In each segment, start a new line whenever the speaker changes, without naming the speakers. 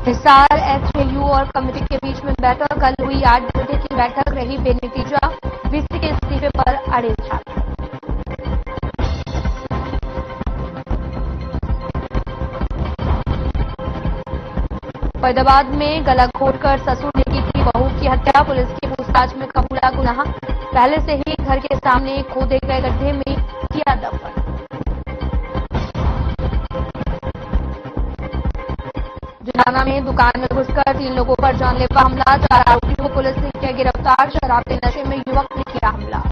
हिसार एचएयू और कमेटी के बीच में बैठक कल हुई। 8 घंटे की बैठक रही बेनतीजा। वीसी के इस्तीफे पर अड़े छात्र। फरीदाबाद में गला घोटकर ससुर ने की थी बहू की हत्या। पुलिस की पूछताछ में कबूला गुनाह। पहले से ही घर के सामने खोदे गए गड्ढे में किया दफन। जुलाना में दुकान में घुसकर 3 लोगों पर जानलेवा हमला। 4 आरोपियों को पुलिस ने किया गिरफ्तार। शराब के नशे में युवक ने किया हमला।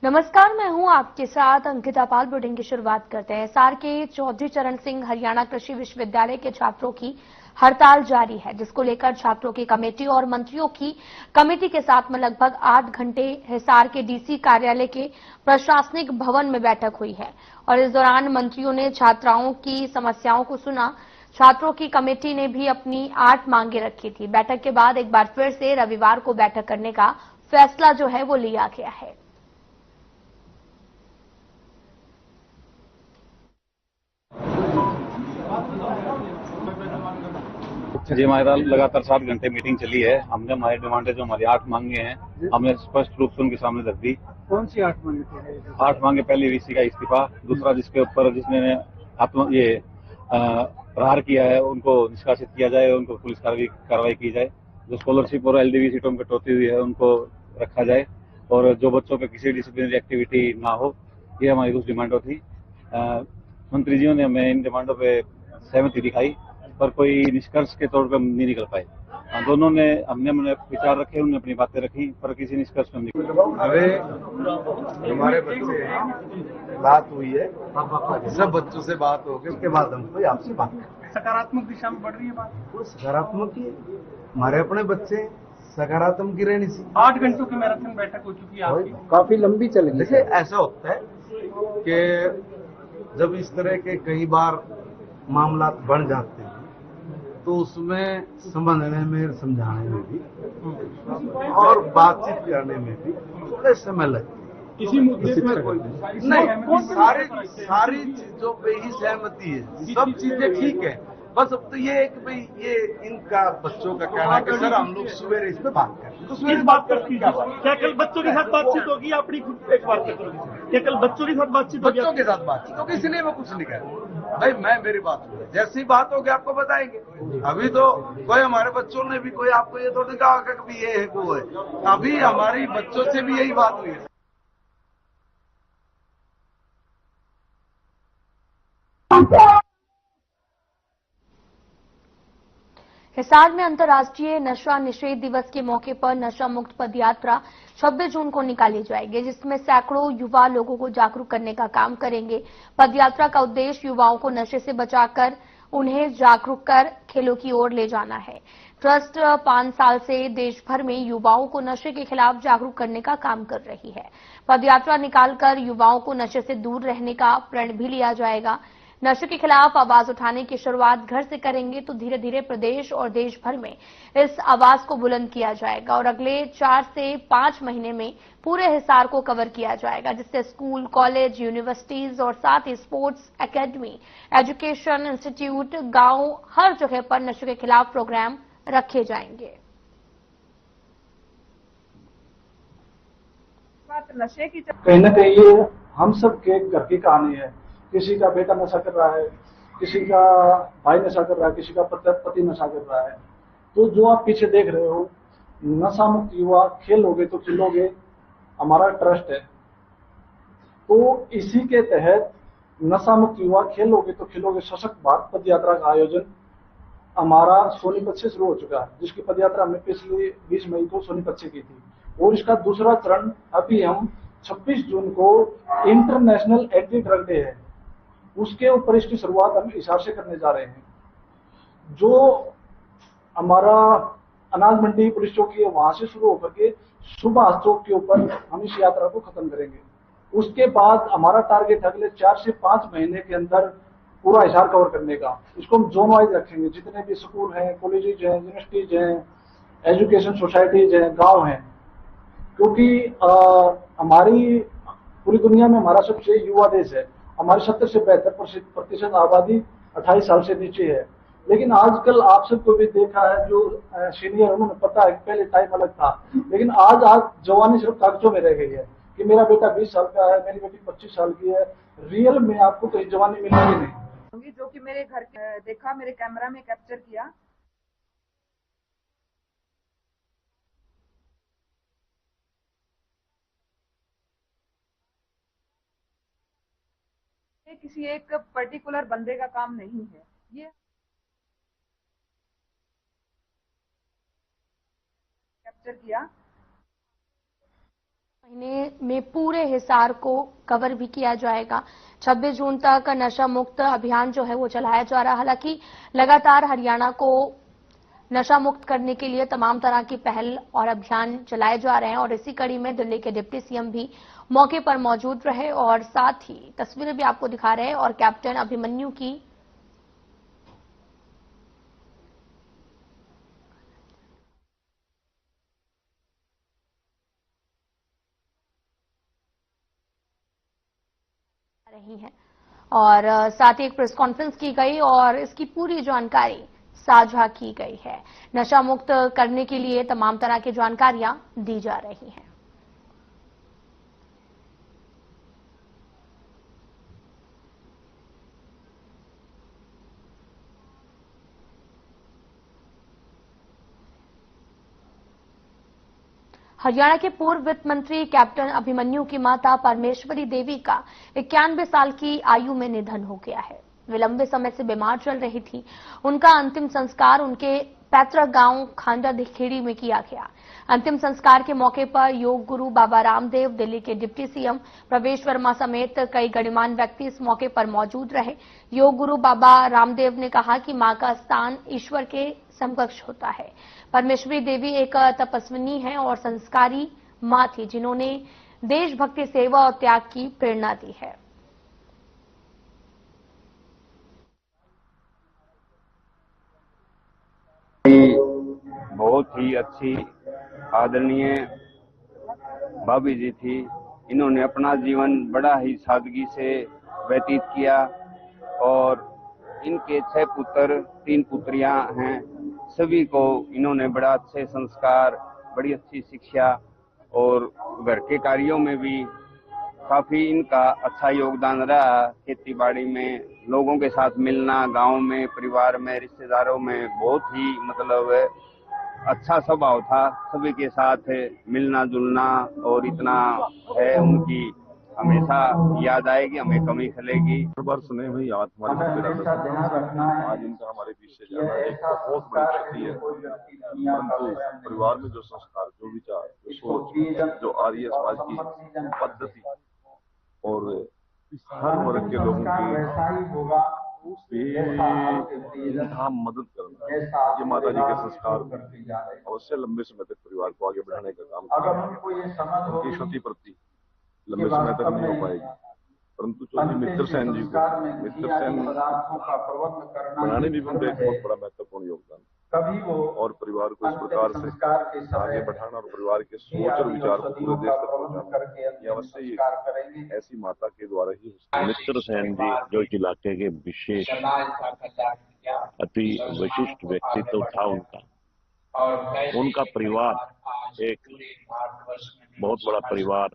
नमस्कार, मैं हूं आपके साथ अंकिता पाल। बुलेटिन की शुरुआत करते हैं। हिसार के चौधरी चरण सिंह हरियाणा कृषि विश्वविद्यालय के छात्रों की हड़ताल जारी है, जिसको लेकर छात्रों की कमेटी और मंत्रियों की कमेटी के साथ में लगभग 8 घंटे हिसार के डीसी कार्यालय के प्रशासनिक भवन में बैठक हुई है और इस दौरान मंत्रियों ने छात्राओं की समस्याओं को सुना। छात्रों की कमेटी ने भी अपनी 8 मांगे रखी थी। बैठक के बाद एक बार फिर से रविवार को बैठक करने का फैसला जो है वो लिया गया है।
जी, हमारा लगातार 7 घंटे मीटिंग चली है। हमने हमारी डिमांडें जो हमारी 8 मांगे हैं, हमने स्पष्ट रूप से उनके सामने रख दी।
कौन सी 8 मांगे थे?
8 मांगे, पहली वीसी का इस्तीफा, दूसरा जिसके ऊपर जिसने प्रहार किया है उनको निष्कासित किया जाए, उनको पुलिस कार्रवाई की जाए। जो स्कॉलरशिप और एलडीवी सीटों में कटौती हुई है उनको रखा जाए और जो बच्चों पे किसी डिसिप्लिनरी एक्टिविटी ना हो, ये हमारी कुछ डिमांडों थी। मंत्री जी ने हमें इन डिमांडों पे सहमति दिखाई पर कोई निष्कर्ष के तौर पर नहीं निकल पाए। दोनों ने हमने विचार रखे, उन्होंने अपनी बातें रखी पर किसी निष्कर्ष पर नहीं।
अरे हमारे बच्चे बात हुई है, सब बच्चों से बात हो गई, उसके बाद हम कोई आपसे बात करते हैं।
सकारात्मक दिशा में बढ़ रही है बात।
वो सकारात्मक ही हमारे अपने बच्चे सकारात्मक की रहनी चाहिए।
8 घंटों की मैराथन बैठक हो चुकी है आपकी,
काफी लंबी चल गई। देखिए, ऐसा होता है कि जब इस तरह के कई बार मामला बन जाते हैं तो उसमें समझने में, समझाने में भी और बातचीत करने में भी थोड़े समय लगते हैं।
किसी मुद्दे में कोई
नहीं, सारी चीजों पे ही सहमति है, सब चीजें ठीक है। बस अब तो ये है कि भाई ये इनका बच्चों का कहना है कि सर हम लोग सवेरे इस पे बात करें।
तो सवेरे बात करती है क्या? कल बच्चों के साथ बातचीत होगी या अपनी खुद एक बात करोगे? क्या कल बच्चों के साथ बातचीत होगी?
बच्चों के साथ बातचीत होगी, इसलिए मैं कुछ नहीं कह रहा भाई। मैं मेरी बात सुन, जैसी बात होगी आपको बताएंगे। अभी तो कोई हमारे बच्चों ने भी कोई आपको ये थोड़ी कहा कि कभी ये है वो है। अभी हमारी बच्चों से भी यही बात हुई है।
हिसार में अंतर्राष्ट्रीय नशा निषेध दिवस के मौके पर नशा मुक्त पदयात्रा 26 जून को निकाली जाएगी, जिसमें सैकड़ों युवा लोगों को जागरूक करने का काम करेंगे। पदयात्रा का उद्देश्य युवाओं को नशे से बचाकर उन्हें जागरूक कर खेलों की ओर ले जाना है। ट्रस्ट 5 साल से देश भर में युवाओं को नशे के खिलाफ जागरूक करने का काम कर रही है। पदयात्रा निकालकर युवाओं को नशे से दूर रहने का प्रण भी लिया जाएगा। नशे के खिलाफ आवाज उठाने की शुरुआत घर से करेंगे तो धीरे धीरे प्रदेश और देश भर में इस आवाज को बुलंद किया जाएगा और अगले 4 से 5 महीने में पूरे हिसार को कवर किया जाएगा, जिससे स्कूल, कॉलेज, यूनिवर्सिटीज और साथ ही स्पोर्ट्स एकेडमी, एजुकेशन इंस्टीट्यूट, गांव, हर जगह पर नशे के खिलाफ प्रोग्राम रखे जाएंगे।
नशे की
कहीं न कहीं ये हम सब के घर की कहानी है। किसी का बेटा नशा कर रहा है, किसी का भाई नशा कर रहा है, किसी का पति नशा कर रहा है। तो जो आप पीछे देख रहे हो, नशा मुक्त युवा खेलोगे तो खिलोगे हमारा ट्रस्ट है। तो इसी के तहत नशा मुक्त युवा खेलोगे तो खिलोगे सशक्त भारत पद यात्रा का आयोजन हमारा सोनीपत से शुरू हो चुका है, जिसकी पदयात्रा हमने पिछले 20 मई को सोनीपत से की थी और इसका दूसरा चरण अभी हम 26 जून को इंटरनेशनल एंटी ड्रग डे है, उसके ऊपर इसकी शुरुआत हम हिसार से करने जा रहे हैं। जो हमारा अनाज मंडी पुलिस चौकी है, वहां से शुरू होकर के सुभाष चौक के ऊपर हम इस यात्रा को खत्म करेंगे। उसके बाद हमारा टारगेट अगले 4 से 5 महीने के अंदर पूरा हिसार कवर करने का। इसको हम जोन वाइज रखेंगे, जितने भी स्कूल हैं, कॉलेजेज हैं, यूनिवर्सिटीज हैं, एजुकेशन सोसाइटीज हैं, गांव हैं, क्योंकि हमारी पूरी दुनिया में हमारा सबसे युवा देश है। हमारी 70 से 72% आबादी 28 साल से नीचे है। लेकिन आजकल आप सबको भी देखा है, जो सीनियर उन्होंने पता है कि पहले टाइम अलग था, लेकिन आज जवानी सिर्फ कागजों में रह गई है कि मेरा बेटा 20 साल का है, मेरी बेटी 25 साल की है। रियल में आपको कहीं जवानी मिलेगी नहीं।
जो कि मेरे घर देखा, मेरे कैमरा में कैप्चर किया। ये किसी एक पर्टिकुलर बंदे का काम नहीं है, ये कैप्चर किया।
महीने में पूरे हिसार को कवर भी किया जाएगा। 26 जून तक नशा मुक्त अभियान जो है वो चलाया जा रहा है। हालांकि लगातार हरियाणा को नशा मुक्त करने के लिए तमाम तरह की पहल और अभियान चलाए जा रहे हैं और इसी कड़ी में दिल्ली के डिप्टी सीएम भी मौके पर मौजूद रहे और साथ ही तस्वीरें भी आपको दिखा रहे हैं और कैप्टन अभिमन्यु की रही हैं और साथ ही एक प्रेस कॉन्फ्रेंस की गई और इसकी पूरी जानकारी साझा की गई है। नशा मुक्त करने के लिए तमाम तरह की जानकारियां दी जा रही हैं। हरियाणा के पूर्व वित्त मंत्री कैप्टन अभिमन्यु की माता परमेश्वरी देवी का 91 साल की आयु में निधन हो गया है। वे लंबे समय से बीमार चल रही थी। उनका अंतिम संस्कार उनके पैतृक गांव खांडा खेड़ी में किया गया। अंतिम संस्कार के मौके पर योग गुरु बाबा रामदेव, दिल्ली के डिप्टी सीएम प्रवेश वर्मा समेत कई गणमान्य व्यक्ति इस मौके पर मौजूद रहे। योग गुरु बाबा रामदेव ने कहा कि मां का स्थान ईश्वर के समकक्ष होता है। परमेश्वरी देवी एक तपस्विनी है और संस्कारी मां थी, जिन्होंने देशभक्ति, सेवा और त्याग की प्रेरणा दी है।
बहुत ही अच्छी आदरणीय भाभी जी थी। इन्होंने अपना जीवन बड़ा ही सादगी से व्यतीत किया और इनके 6 पुत्र 3 पुत्रियां हैं। सभी को इन्होंने बड़ा अच्छे संस्कार, बड़ी अच्छी शिक्षा और घर के कार्यों में भी काफी इनका अच्छा योगदान रहा। खेती बाड़ी में लोगों के साथ मिलना, गांव में, परिवार में, रिश्तेदारों में बहुत ही अच्छा स्वभाव था। सभी के साथ मिलना जुलना और इतना है, उनकी हमेशा याद आएगी, हमें कमी खलेगी।
हर बार सुने हुई आज इनका हमारे बीच से जाना एक बहुत बड़ी क्षति है। परंतु परिवार में जो संस्कार, जो विचार, जो सोच, जो आर्य समाज की पद्धति और हर वर्ग के लोगों की मदद करना, ये माता जी के संस्कार अवश्य लंबे समय तक परिवार को आगे बढ़ाने का काम करेंगे। उनकी क्षति प्रति लंबे समय तक नहीं हो पाएगी। परंतु चौधरी मित्र सेन जी को, मित्र सेन बनाने में भी उनका एक बहुत बड़ा महत्वपूर्ण योगदान और परिवार को इस प्रकार से आगे बढ़ाना और परिवार के सोच और विचार को पूरे देश तक पहुंचाना, ये अवश्य ऐसी माता के द्वारा ही।
मित्र सेन जी जो इस इलाके के विशेष अति विशिष्ट व्यक्तित्व था उनका परिवार एक बहुत बड़ा परिवार,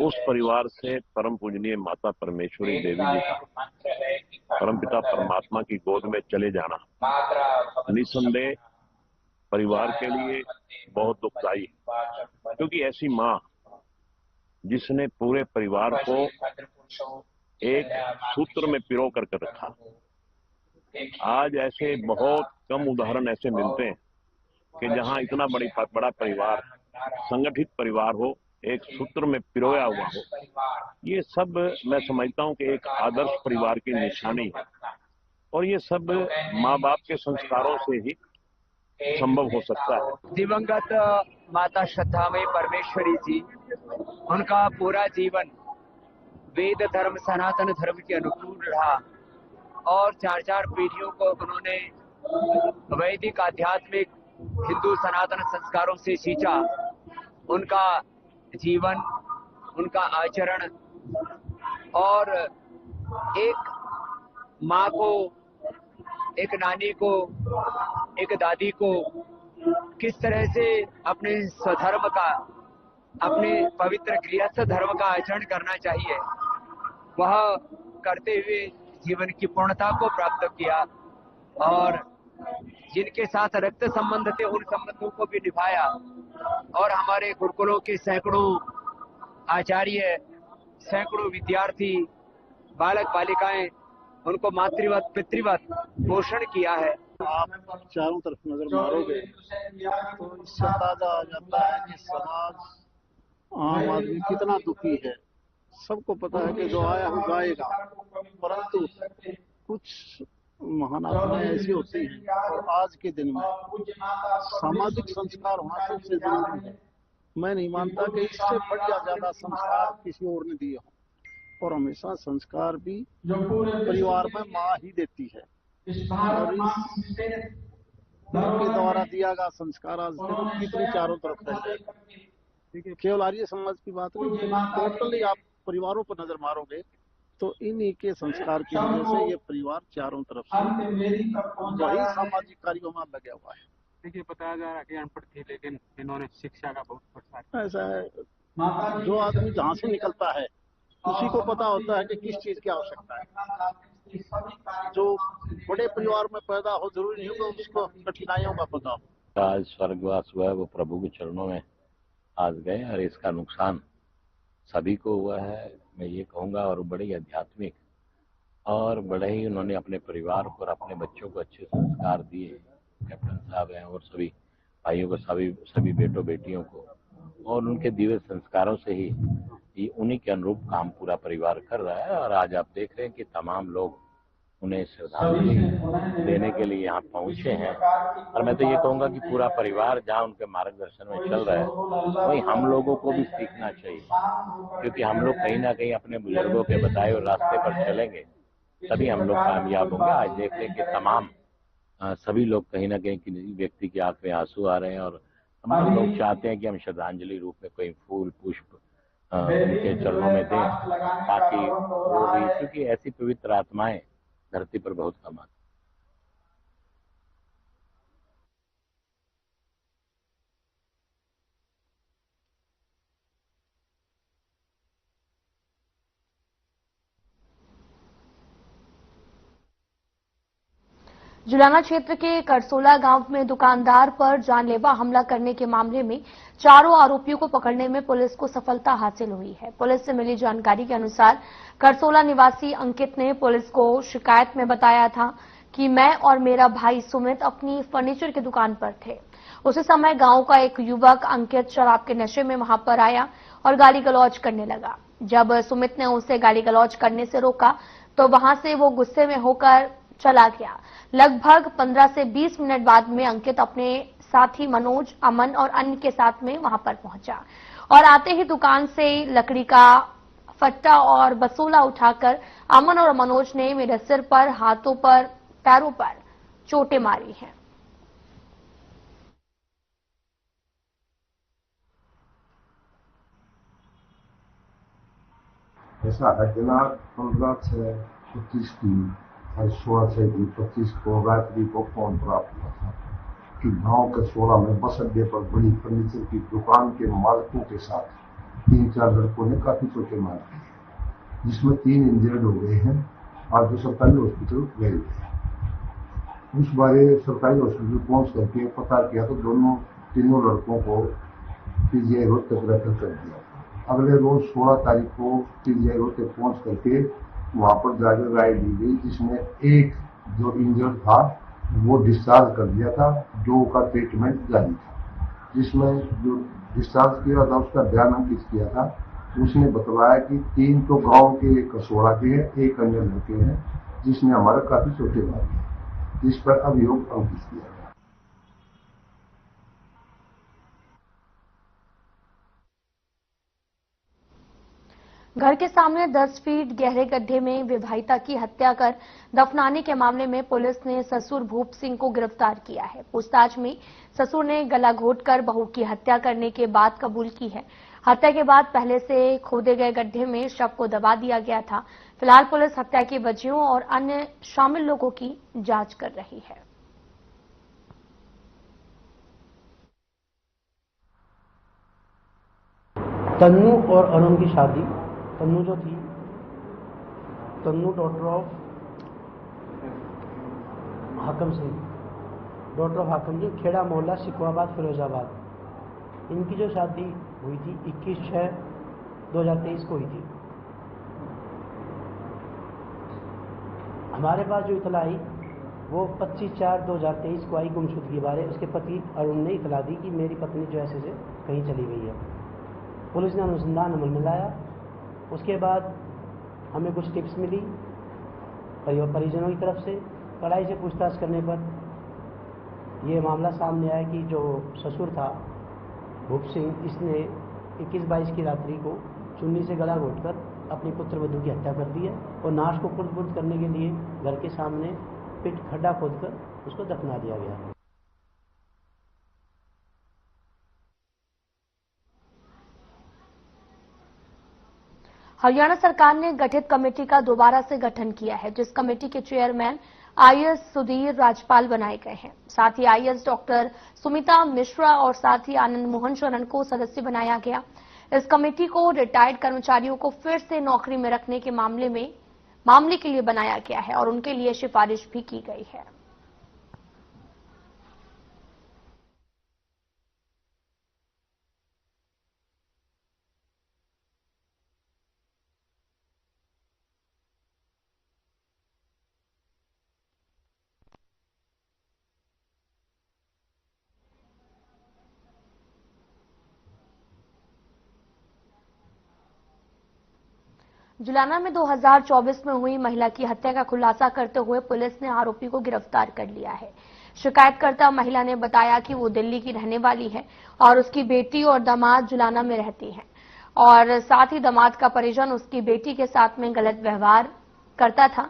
उस परिवार से परम पूजनीय माता परमेश्वरी देवी जी का परमपिता परमात्मा की गोद में चले जाना निसंदेह परिवार के लिए बहुत दुखदायी है, क्योंकि ऐसी मां जिसने पूरे परिवार को एक सूत्र में पिरो कर रखा। आज ऐसे बहुत कम उदाहरण ऐसे मिलते हैं कि जहां इतना बड़ा परिवार, संगठित परिवार हो, एक सूत्र में पिरोया हुआ हो। ये सब मैं समझता हूं कि एक आदर्श परिवार की निशानी है और ये सब माँ बाप के संस्कारों से ही संभव हो सकता है।
दिवंगत माता श्रद्धामयी परमेश्वरी जी, उनका पूरा जीवन वेद धर्म सनातन धर्म के अनुकूल रहा और 4-4 पीढ़ियों को उन्होंने वैदिक आध्यात्मिक हिंदू सनातन संस्कारों से सींचा। उनका जीवन, उनका आचरण और एक माँ को, एक नानी को, एक दादी को किस तरह से अपने स्वधर्म का, अपने पवित्र गृहस्थ धर्म का आचरण करना चाहिए, वह करते हुए जीवन की पूर्णता को प्राप्त किया और जिनके साथ रक्त संबंध थे उन संबंधों को भी निभाया और हमारे गुरुकुलों के सैकड़ों आचार्य, सैकड़ों विद्यार्थी, बालक बालिकाएं उनको मातृवत पितृवत पोषण किया है।
आप चारों तरफ नजर मारोगे तो इससे अंदाजा आ जाता है कि समाज, आम आदमी कितना दुखी है। सबको पता है कि जो आया वो जाएगा, परंतु कुछ महान आत्माएं ऐसी होती हैं और आज के दिन में सामाजिक संस्कार होना सबसे जरूरी है। मैं नहीं मानता कि इससे बढ़िया ज्यादा संस्कार किसी और ने दिए हों, और हमेशा संस्कार भी परिवार में माँ ही देती है और इनके द्वारा दिया गया संस्कार आज देखो कितनी चारों तरफ फैल जाएगा। ठीक है, केवल आर्य समाज की बात नहीं, टोटली आप परिवारों पर नजर मारोगे तो इन्हीं के संस्कार की वजह से ये परिवार चारों तरफ से वही सामाजिक कार्यों में लगा हुआ है।
देखिए, बताया जा रहा है कि अनपढ़ थी लेकिन इन्होंने शिक्षा का बहुत प्रसार।
ऐसा है, जो आदमी जहाँ से निकलता है उसी को पता होता है कि किस चीज की आवश्यकता है। जो बड़े परिवार में पैदा हो जरूरी नहीं होगा उसको कठिनाइयों का पता हो।
आज स्वर्गवास हुआ है, वो प्रभु के चरणों में आज गए और इसका नुकसान सभी को हुआ है, मैं ये कहूँगा। और बड़े ही आध्यात्मिक और बड़े ही उन्होंने अपने परिवार को और अपने बच्चों को अच्छे संस्कार दिए। कैप्टन साहब हैं और सभी भाइयों को, सभी बेटों बेटियों को, और उनके दिव्य संस्कारों से ही उन्हीं के अनुरूप काम पूरा परिवार कर रहा है। और आज आप देख रहे हैं कि तमाम लोग उन्हें श्रद्धांजलि देने के लिए यहाँ पहुंचे हैं। और मैं तो ये कहूँगा कि पूरा परिवार जहाँ उनके मार्गदर्शन में चल रहा है वही हम लोगों को भी सीखना चाहिए, क्योंकि हम लोग कहीं ना कहीं अपने बुजुर्गों के बताए हुए रास्ते पर चलेंगे तभी हम लोग कामयाब होंगे। आज देख रहे हैं कि तमाम सभी लोग कहीं ना कहीं किसी व्यक्ति की आंख में आंसू आ रहे हैं और तमाम लोग चाहते हैं कि हम श्रद्धांजलि रूप में कोई फूल पुष्प उनके चरणों में दें, ताकि वो भी, क्योंकि ऐसी पवित्र आत्माएं धरती पर बहुत कम आती।
जुलाना क्षेत्र के करसोला गांव में दुकानदार पर जानलेवा हमला करने के मामले में चारों आरोपियों को पकड़ने में पुलिस को सफलता हासिल हुई है। पुलिस से मिली जानकारी के अनुसार करसोला निवासी अंकित ने पुलिस को शिकायत में बताया था कि मैं और मेरा भाई सुमित अपनी फर्नीचर की दुकान पर थे। उसी समय गांव का एक युवक अंकित शराब के नशे में वहां पर आया और गाली गलौज करने लगा। जब सुमित ने उसे गाली गलौज करने से रोका तो वहां से वो गुस्से में होकर चला गया। लगभग 15 से 20 मिनट बाद में अंकित अपने साथी मनोज, अमन और अन्य के साथ में वहां पर पहुंचा और आते ही दुकान से लकड़ी का फट्टा और बसूला उठाकर अमन और मनोज ने मेरे सिर पर, हाथों पर, पैरों पर चोटें मारी हैं।
ऐसा घटना 15/6/25 की 16/6/25 को रात्रि को फोन प्राप्त हुआ था कि गांव कसोला में बस अड्डे पर बड़ी फर्नीचर की दुकान के मालिकों के साथ 3-4 लड़कों ने काफी चोटें मार दी, जिसमें 3 इंजर्ड हो गए हैं और जो सरकारी हॉस्पिटल गए हैं। उस बारे सरकारी हॉस्पिटल पहुंच करके पता किया तो तीनों लड़कों को पीजीआई रोहतक रेफर कर दिया। अगले रोज 16 तारीख को पीजीआई रोहतक पहुंच करके वहां पर जाकर राय दी गई, जिसमें एक जो इंजर्ड था वो डिस्चार्ज कर दिया था, 2 का ट्रीटमेंट जारी था। जिसमें जो डिस्चार्ज किया था उसका ध्यान अंकित किया था। उसने बतलाया कि 3 तो गांव के कसोड़ा के हैं, 1 अन्य लड़के हैं जिसने हमारा काफी चोटें मारी, जिस पर अभियोग अंकित किया गया।
20 से 25 मिनट बाद में अंकित अपने साथी मनोज, अमन और अन्य के साथ में वहां पर पहुंचा और आते ही दुकान से लकड़ी का फट्टा और बसूला उठाकर अमन और मनोज ने मेरे सिर पर, हाथों पर, पैरों पर चोटें मारी हैं। घर के सामने 10 फीट गहरे गड्ढे में विवाहिता की हत्या कर दफनाने के मामले में पुलिस ने ससुर भूप सिंह को गिरफ्तार किया है। पूछताछ में ससुर ने गला घोंटकर बहू की हत्या करने के बाद कबूल की है। हत्या के बाद पहले से खोदे गए गड्ढे में शव को दबा दिया गया था। फिलहाल पुलिस हत्या की वजहों और अन्य शामिल लोगों की जांच कर रही है।
तन्नू और अरुण की शादी, तन्नू जो थी, Tannu daughter of Hakam Singh, daughter of Hakam Singh, Kheda मोहल्ला सिकवाबाद फिरोजाबाद। इनकी जो शादी हुई थी 21/6/2023 को हुई थी। हमारे पास जो इतला आई वो 25/4/2023 को आई गुमशुदगी बारे। उसके पति अरुण ने इतला दी कि मेरी पत्नी जो ऐसे से कहीं चली गई है। पुलिस ने अनुसंधान अमल में लाया। उसके बाद हमें कुछ टिप्स मिली परिजनों की तरफ से। कड़ाई से पूछताछ करने पर यह मामला सामने आया कि जो ससुर था भूप सिंह, इसने 21-22 की रात्रि को चुन्नी से गला घोंटकर अपनी पुत्र वधू की हत्या कर दी है और नाश को कुर्द करने के लिए घर के सामने पिट खड्डा खोदकर उसको दफना दिया गया।
हरियाणा सरकार ने गठित कमेटी का दोबारा से गठन किया है, जिस कमेटी के चेयरमैन आईएएस सुधीर राजपाल बनाए गए हैं। साथ ही आईएएस डॉक्टर सुमिता मिश्रा और साथ ही आनंद मोहन शरण को सदस्य बनाया गया। इस कमेटी को रिटायर्ड कर्मचारियों को फिर से नौकरी में रखने के मामले के लिए बनाया गया है और उनके लिए सिफारिश भी की गई है। जुलाना में 2024 में हुई महिला की हत्या का खुलासा करते हुए पुलिस ने आरोपी को गिरफ्तार कर लिया है। शिकायतकर्ता महिला ने बताया कि वो दिल्ली की रहने वाली है और उसकी बेटी और दामाद जुलाना में रहती हैं और साथ ही दामाद का परिजन उसकी बेटी के साथ में गलत व्यवहार करता था।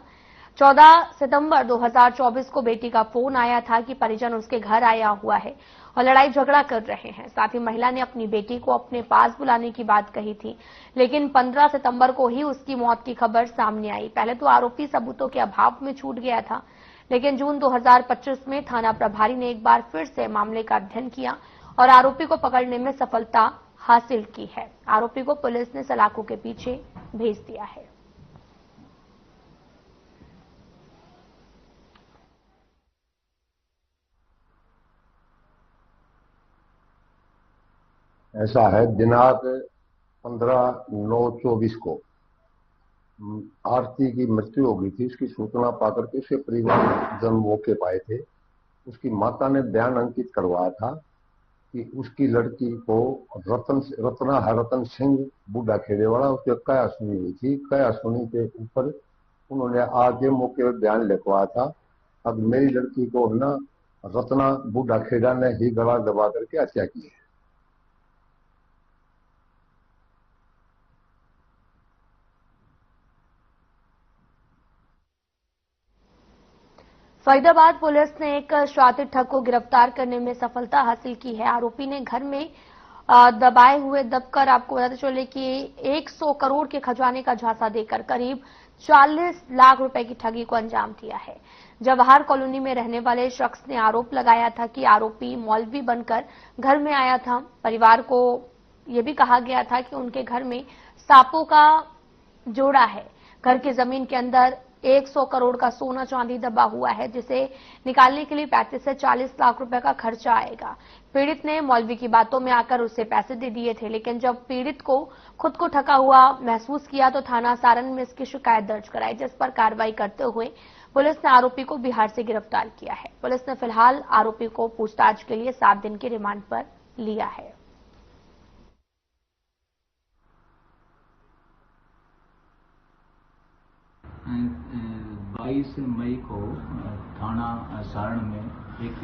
14 सितंबर 2024 को बेटी का फोन आया था कि परिजन उसके घर आया हुआ है और लड़ाई झगड़ा कर रहे हैं। साथ ही महिला ने अपनी बेटी को अपने पास बुलाने की बात कही थी, लेकिन 15 सितंबर को ही उसकी मौत की खबर सामने आई। पहले तो आरोपी सबूतों के अभाव में छूट गया था, लेकिन जून 2025 में थाना प्रभारी ने एक बार फिर से मामले का अध्ययन किया और आरोपी को पकड़ने में सफलता हासिल की है। आरोपी को पुलिस ने सलाखों के पीछे भेज दिया है।
ऐसा है, दिनांक 15/9/24 को आरती की मृत्यु हो गई थी। उसकी सूचना पाकर के उसके परिवार जन मौके पाए थे। उसकी माता ने बयान अंकित करवाया था कि उसकी लड़की को रतन सिंह बूढ़ा खेड़े वाला उसके कया सुनी हुई थी। कया सुनी के ऊपर उन्होंने आगे मौके पर बयान लिखवाया था। अब मेरी लड़की को ना रत्ना बूढ़ा खेड़ा ने ही गला दबा करके हत्या की है।
फरीदाबाद पुलिस ने एक शातिर ठग को गिरफ्तार करने में सफलता हासिल की है। आरोपी ने घर में दबाए हुए दबकर, आपको बताते चले कि 100 करोड़ के खजाने का झांसा देकर करीब 40 लाख रुपए की ठगी को अंजाम दिया है। जवाहर कॉलोनी में रहने वाले शख्स ने आरोप लगाया था कि आरोपी मौलवी बनकर घर में आया था। परिवार को यह भी कहा गया था कि उनके घर में सांपों का जोड़ा है। घर की जमीन के अंदर 100 करोड़ का सोना चांदी दबा हुआ है, जिसे निकालने के लिए 35 से 40 लाख रुपए का खर्चा आएगा। पीड़ित ने मौलवी की बातों में आकर उसे पैसे दे दिए थे, लेकिन जब पीड़ित को खुद को ठगा हुआ महसूस किया तो थाना सारण में इसकी शिकायत दर्ज कराई, जिस पर कार्रवाई करते हुए पुलिस ने आरोपी को बिहार से गिरफ्तार किया है। पुलिस ने फिलहाल आरोपी को पूछताछ के लिए 7 दिन के रिमांड पर लिया है।
22 मई को थाना सारण में एक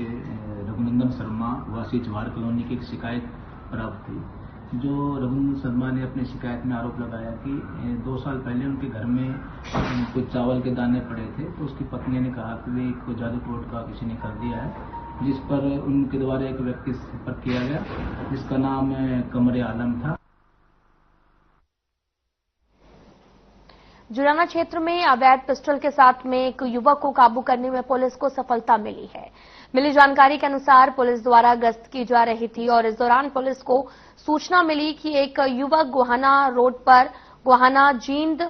रघुनंदन शर्मा वासी जवाहर कॉलोनी की एक शिकायत प्राप्त थी, जो रघुनंदन शर्मा ने अपनी शिकायत में आरोप लगाया कि 2 साल पहले उनके घर में कुछ चावल के दाने पड़े थे, तो उसकी पत्नी ने कहा कि वे को जादू टोट का किसी ने कर दिया है, जिस पर उनके द्वारा एक व्यक्ति से संपर्क किया गया जिसका नाम कमरे आलम था।
जुराना क्षेत्र में अवैध पिस्टल के साथ में एक युवक को काबू करने में पुलिस को सफलता मिली है। मिली जानकारी के अनुसार पुलिस द्वारा गश्त की जा रही थी और इस दौरान पुलिस को सूचना मिली कि एक युवक गोहाना रोड पर गोहाना जींद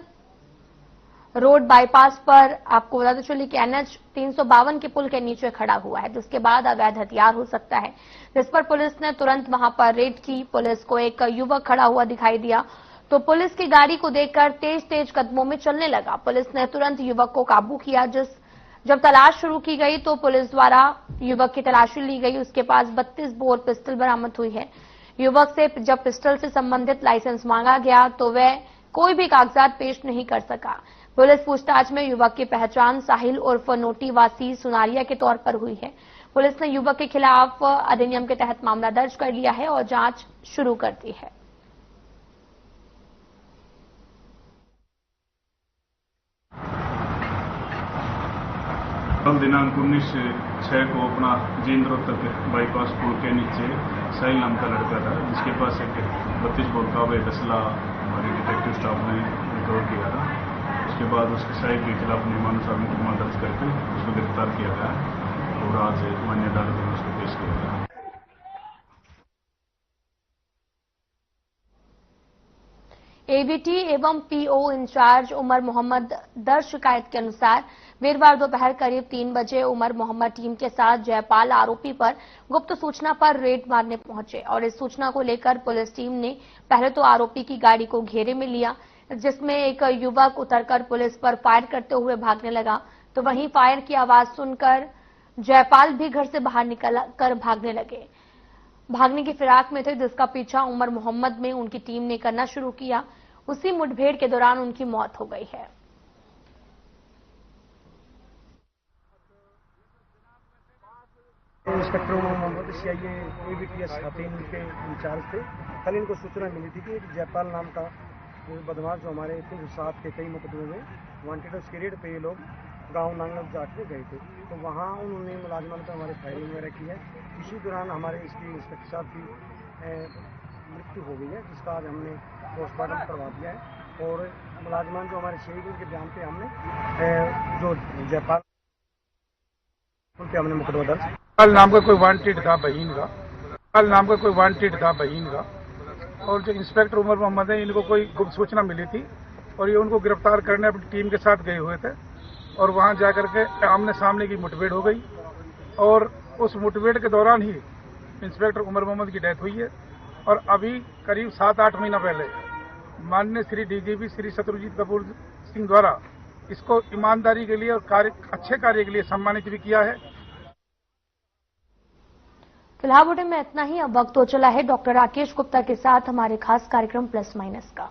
रोड बाईपास पर, आपको बताते चलिए कि NH 352 के पुल के नीचे खड़ा हुआ है, जिसके बाद अवैध हथियार हो सकता है, जिस पर पुलिस ने तुरंत वहां पर रेड की। पुलिस को एक युवक खड़ा हुआ दिखाई दिया तो पुलिस की गाड़ी को देखकर तेज कदमों में चलने लगा। पुलिस ने तुरंत युवक को काबू किया। जब तलाश शुरू की गई तो पुलिस द्वारा युवक की तलाशी ली गई। उसके पास 32 बोर पिस्टल बरामद हुई है। युवक से जब पिस्टल से संबंधित लाइसेंस मांगा गया तो वह कोई भी कागजात पेश नहीं कर सका। पुलिस पूछताछ में युवक की पहचान साहिल उर्फ नोटी वासी सुनारिया के तौर पर हुई है। पुलिस ने युवक के खिलाफ अधिनियम के तहत मामला दर्ज कर लिया है और जांच शुरू कर दी है।
कल दिनांक 19/6 को अपना जींद रोड तक बाईपास पुल के नीचे साहिल नाम का लड़का था, जिसके पास एक 32 बोर का अवैध असला हमारे डिटेक्टिव स्टाफ ने रिकवर किया था। उसके बाद उसके साहिल के खिलाफ नियमानुसार मुकदमा दर्ज करके उसको गिरफ्तार किया गया और आज मान्य अदालत में उसको पेश किया गया।
एबीटी एवं पीओ इंचार्ज उमर मोहम्मद दर्ज शिकायत के अनुसार वीरवार दोपहर करीब 3 बजे उमर मोहम्मद टीम के साथ जयपाल आरोपी पर गुप्त सूचना पर रेड मारने पहुंचे और इस सूचना को लेकर पुलिस टीम ने पहले तो आरोपी की गाड़ी को घेरे में लिया, जिसमें एक युवक उतरकर पुलिस पर फायर करते हुए भागने लगा। तो वहीं फायर की आवाज सुनकर जयपाल भी घर से बाहर निकल कर भागने लगे। भागने की फिराक में थे, जिसका पीछा उमर मोहम्मद में उनकी टीम ने करना शुरू किया। उसी मुठभेड़ के दौरान उनकी मौत हो गई है।
इंस्पेक्टर उमर मोहम्मद सीआईए एबीटीएस खातेन के इंचार्ज थे। कल इनको सूचना मिली थी कि एक जयपाल नाम का बदमाश जो हमारे 307 के कई मुकदमे में वांटेड, उसके रेड पे ये लोग गांव नांगल जाट में गए थे, तो वहां उन्होंने मुलाजमान पर हमारे फायरिंग वगैरह की है। इसी दौरान हमारे इसकी इंस्पेक्टर साहब की मृत्यु हो गई है, जिसका आज हमने पोस्टमार्टम करवा दिया है और मुलाजमान जो हमारे शहीद के बयान पे हमने जो जयपाल उन पे हमने मुकदमा दर्ज।
कल नाम का कोई वांटेड था बहीन का और जो इंस्पेक्टर उमर मोहम्मद है, इनको कोई गुप्त सूचना मिली थी और ये उनको गिरफ्तार करने अपनी टीम के साथ गए हुए थे और वहां जाकर के आमने सामने की मुठभेड़ हो गई और उस मुठभेड़ के दौरान ही इंस्पेक्टर उमर मोहम्मद की डेथ हुई है। और अभी करीब 7-8 महीना पहले माननीय श्री डीजीपी श्री शत्रुजीत कपूर सिंह द्वारा इसको ईमानदारी के लिए और अच्छे कार्य के लिए सम्मानित भी किया है।
फिलहाल बुलेटिन में इतना ही। अब वक्त हो चला है डॉक्टर राकेश गुप्ता के साथ हमारे खास कार्यक्रम प्लस माइनस का।